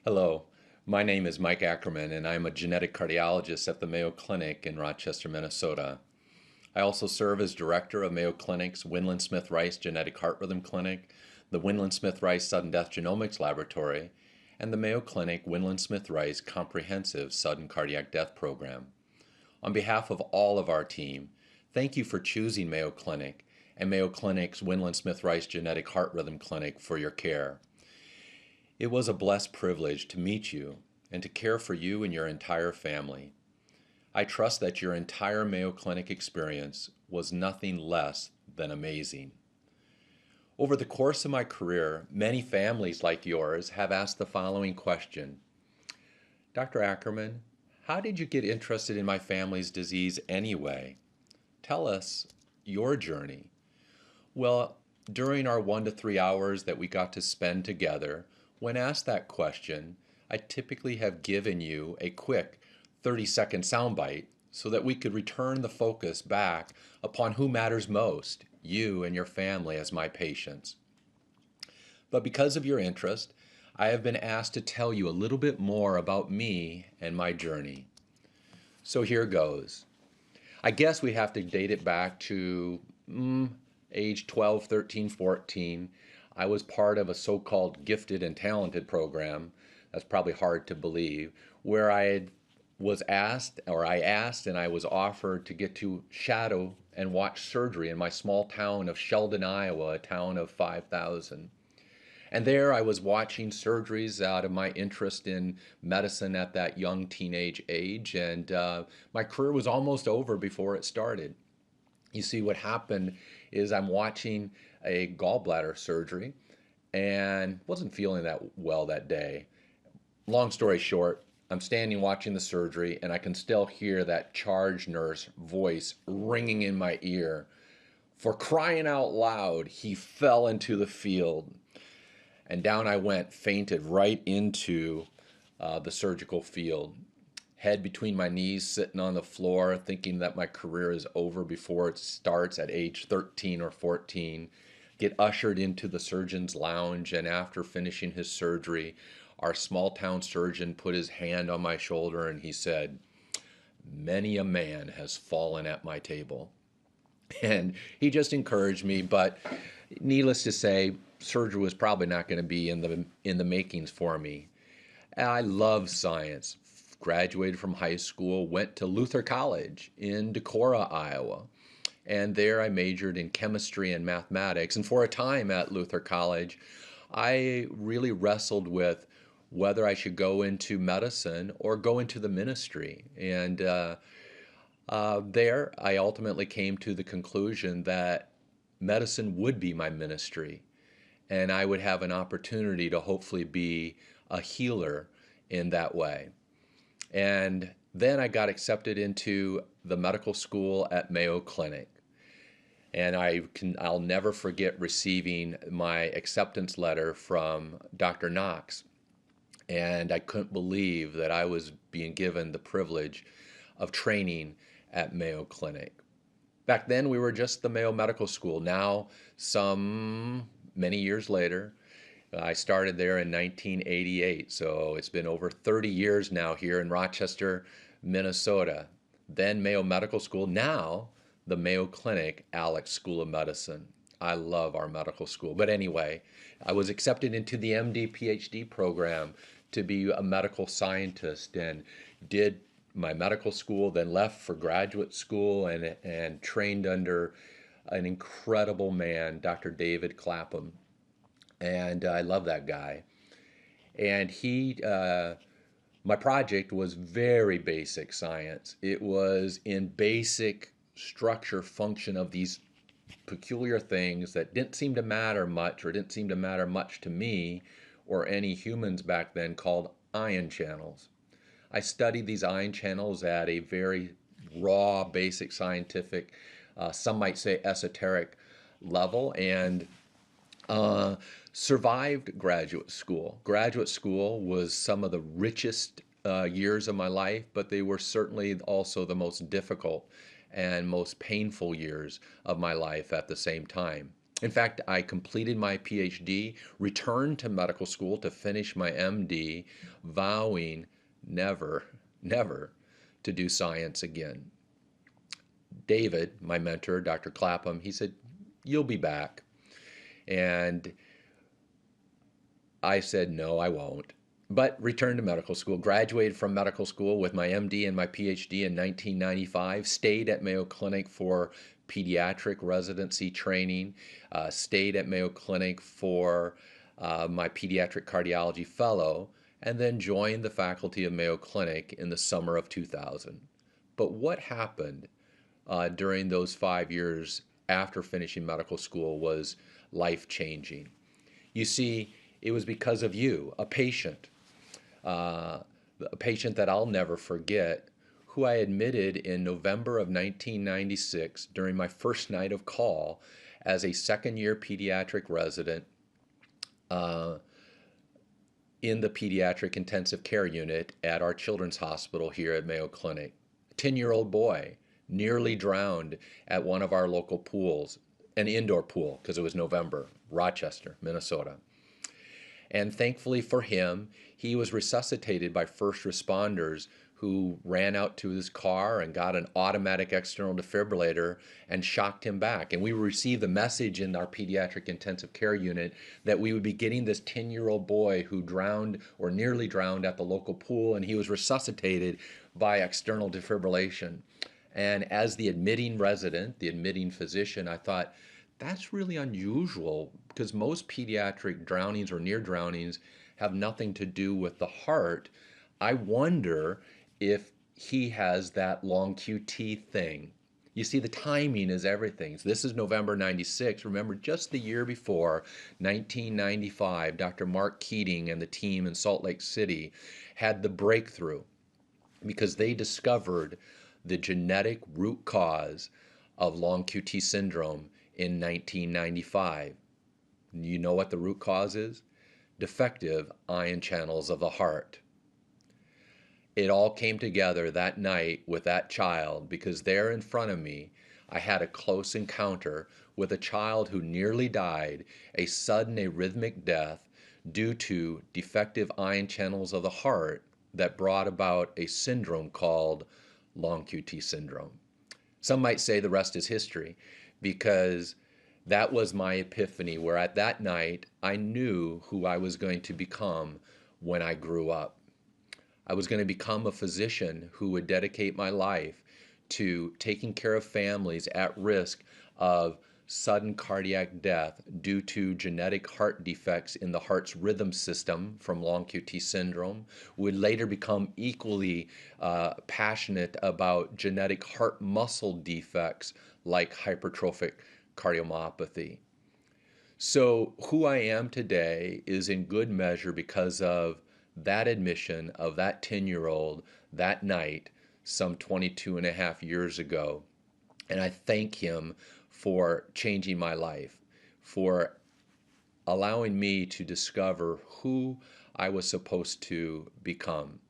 Hello, my name is Mike Ackerman, and I'm a genetic cardiologist at the Mayo Clinic in Rochester, Minnesota. I also serve as director of Mayo Clinic's Winland Smith Rice Genetic Heart Rhythm Clinic, the Winland Smith Rice Sudden Death Genomics Laboratory, and the Mayo Clinic Winland Smith Rice Comprehensive Sudden Cardiac Death Program. On behalf of all of our team, thank you for choosing Mayo Clinic and Mayo Clinic's Winland Smith Rice Genetic Heart Rhythm Clinic for your care. It was a blessed privilege to meet you and to care for you and your entire family. I trust that your entire Mayo Clinic experience was nothing less than amazing. Over the course of my career, many families like yours have asked the following question: Dr. Ackerman, how did you get interested in my family's disease anyway? Tell us your journey. Well, during our 1 to 3 hours that we got to spend together, when asked that question, I typically have given you a quick 30-second soundbite so that we could return the focus back upon who matters most, you and your family as my patients. But because of your interest, I have been asked to tell you a little bit more about me and my journey. So here goes. I guess we have to date it back to age 12, 13, 14. I was part of a so-called gifted and talented program. That's probably hard to believe, where I asked and I was offered to get to shadow and watch surgery in my small town of Sheldon, Iowa, a town of 5,000. And there I was watching surgeries out of my interest in medicine at that young teenage age, and my career was almost over before it started. You see, what happened is I'm watching a gallbladder surgery and wasn't feeling that well that day. Long story short, I'm standing watching the surgery and I can still hear that charge nurse voice ringing in my ear. For crying out loud, he fell into the field. And down I went, fainted right into the surgical field. Head between my knees, sitting on the floor, thinking that my career is over before it starts at age 13 or 14. Get ushered into the surgeon's lounge, and after finishing his surgery, our small town surgeon put his hand on my shoulder and he said, "Many a man has fallen at my table." And he just encouraged me, but needless to say, surgery was probably not going to be in the makings for me. I love science. Graduated from high school, went to Luther College in Decorah, Iowa. And there I majored in chemistry and mathematics. And for a time at Luther College, I really wrestled with whether I should go into medicine or go into the ministry. And there I ultimately came to the conclusion that medicine would be my ministry. And I would have an opportunity to hopefully be a healer in that way. And then I got accepted into the medical school at Mayo Clinic. And I'll never forget receiving my acceptance letter from Dr. Knox. And I couldn't believe that I was being given the privilege of training at Mayo Clinic. Back then, we were just the Mayo Medical School. Now, some many years later, I started there in 1988, so it's been over 30 years now here in Rochester, Minnesota. Then Mayo Medical School, now the Mayo Clinic Alex School of Medicine. I love our medical school. But anyway, I was accepted into the MD PhD program to be a medical scientist and did my medical school, then left for graduate school and trained under an incredible man, Dr. David Clapham. And I love that guy. And my project was very basic science. It was in basic structure, function of these peculiar things that didn't seem to matter much, or didn't seem to matter much to me or any humans back then, called ion channels. I studied these ion channels at a very raw, basic scientific, some might say esoteric level, and uh, survived graduate school. Graduate school was some of the richest years of my life, but they were certainly also the most difficult and most painful years of my life at the same time. In fact, I completed my PhD, returned to medical school to finish my MD, vowing never, never to do science again. David, my mentor, Dr. Clapham, he said, "You'll be back." And I said, "No, I won't." But returned to medical school, graduated from medical school with my MD and my PhD in 1995, stayed at Mayo Clinic for pediatric residency training, stayed at Mayo Clinic for my pediatric cardiology fellow, and then joined the faculty of Mayo Clinic in the summer of 2000. But what happened during those 5 years after finishing medical school was life changing. You see, it was because of you, uh, a patient that I'll never forget, who I admitted in November of 1996 during my first night of call as a second year pediatric resident uh, in the pediatric intensive care unit at our children's hospital here at Mayo Clinic. 10-year-old boy nearly drowned at one of our local pools, an indoor pool, because it was November, Rochester, Minnesota. And thankfully for him, he was resuscitated by first responders who ran out to his car and got an automatic external defibrillator and shocked him back. And we received the message in our pediatric intensive care unit that we would be getting this 10-year-old boy who drowned or nearly drowned at the local pool, and he was resuscitated by external defibrillation. And as the admitting resident, the admitting physician, I thought, that's really unusual because most pediatric drownings or near drownings have nothing to do with the heart. I wonder if he has that long QT thing. You see, the timing is everything. So this is November 96. Remember, just the year before, 1995, Dr. Mark Keating and the team in Salt Lake City had the breakthrough because they discovered the genetic root cause of long QT syndrome in 1995. You know what the root cause is? Defective ion channels of the heart. It all came together that night with that child because there in front of me, I had a close encounter with a child who nearly died a sudden arrhythmic death due to defective ion channels of the heart that brought about a syndrome called long QT syndrome. Some might say the rest is history because that was my epiphany, where at that night I knew who I was going to become when I grew up. I was going to become a physician who would dedicate my life to taking care of families at risk of sudden cardiac death due to genetic heart defects in the heart's rhythm system from long QT syndrome, would later become equally passionate about genetic heart muscle defects like hypertrophic cardiomyopathy. So, who I am today is in good measure because of that admission of that 10-year-old that night, some 22 and a half years ago. And I thank him for changing my life, for allowing me to discover who I was supposed to become.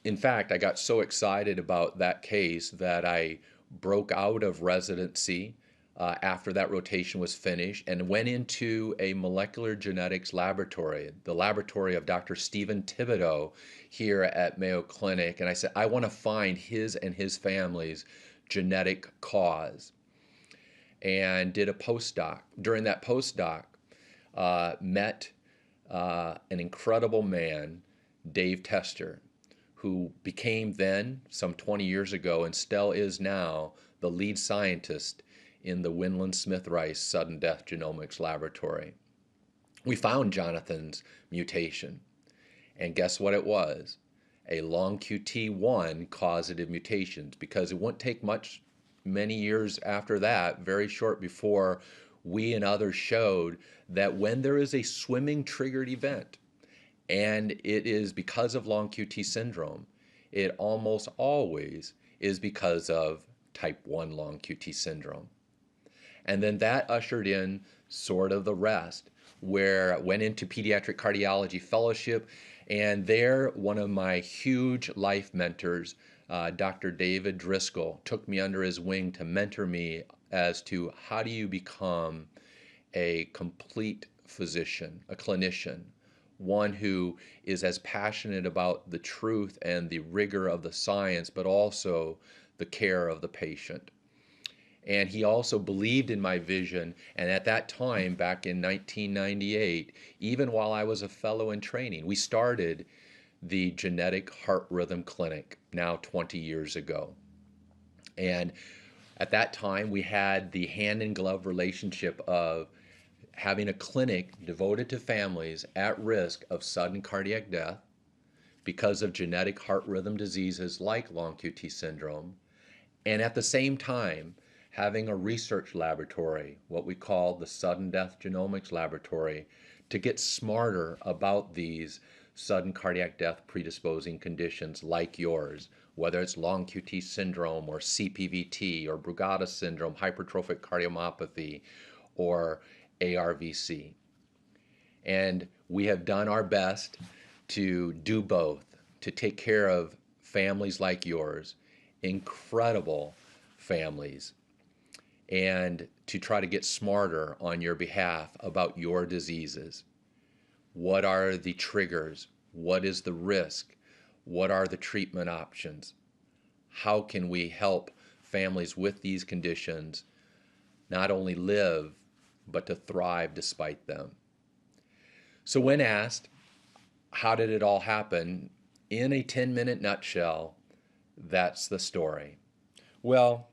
In fact, I got so excited about that case that I broke out of residency after that rotation was finished and went into a molecular genetics laboratory, the laboratory of Dr. Stephen Thibodeau here at Mayo Clinic. And I said, I want to find his and his family's genetic cause, and did a postdoc. During that postdoc, met an incredible man, Dave Tester, who became then, some 20 years ago, and still is now, the lead scientist in the Winland Smith Rice Sudden Death Genomics Laboratory. We found Jonathan's mutation, and guess what it was? A long QT1 causative mutations, because it wouldn't take many years after that, very short before we and others showed that when there is a swimming triggered event, and it is because of long QT syndrome, it almost always is because of type 1 long QT syndrome. And then that ushered in sort of the rest, where I went into pediatric cardiology fellowship. And there, one of my huge life mentors, Dr. David Driscoll, took me under his wing to mentor me as to how do you become a complete physician, a clinician, one who is as passionate about the truth and the rigor of the science, but also the care of the patient. And he also believed in my vision. And at that time, back in 1998, even while I was a fellow in training, we started the Genetic Heart Rhythm Clinic now 20 years ago. And at that time, we had the hand in glove relationship of having a clinic devoted to families at risk of sudden cardiac death because of genetic heart rhythm diseases like long QT syndrome, and at the same time, having a research laboratory, what we call the Sudden Death Genomics Laboratory, to get smarter about these sudden cardiac death predisposing conditions like yours, whether it's long QT syndrome or CPVT or Brugada syndrome, hypertrophic cardiomyopathy, or ARVC. And we have done our best to do both, to take care of families like yours, incredible families, and to try to get smarter on your behalf about your diseases. What are the triggers? What is the risk? What are the treatment options? How can we help families with these conditions not only live, but to thrive despite them? So when asked, how did it all happen? In a 10-minute nutshell, that's the story. Well,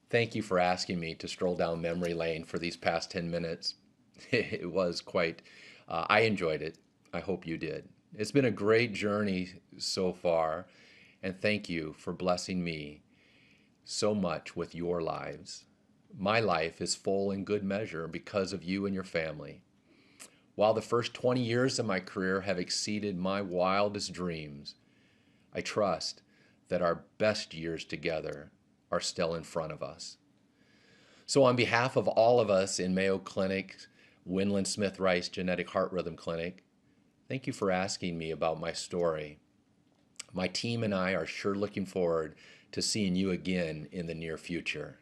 thank you for asking me to stroll down memory lane for these past 10 minutes. It was quite, I enjoyed it. I hope you did. It's been a great journey so far, and thank you for blessing me so much with your lives. My life is full in good measure because of you and your family. While the first 20 years of my career have exceeded my wildest dreams, I trust that our best years together are still in front of us. So on behalf of all of us in Mayo Clinic, Winland Smith Rice Genetic Heart Rhythm Clinic, thank you for asking me about my story. My team and I are sure looking forward to seeing you again in the near future.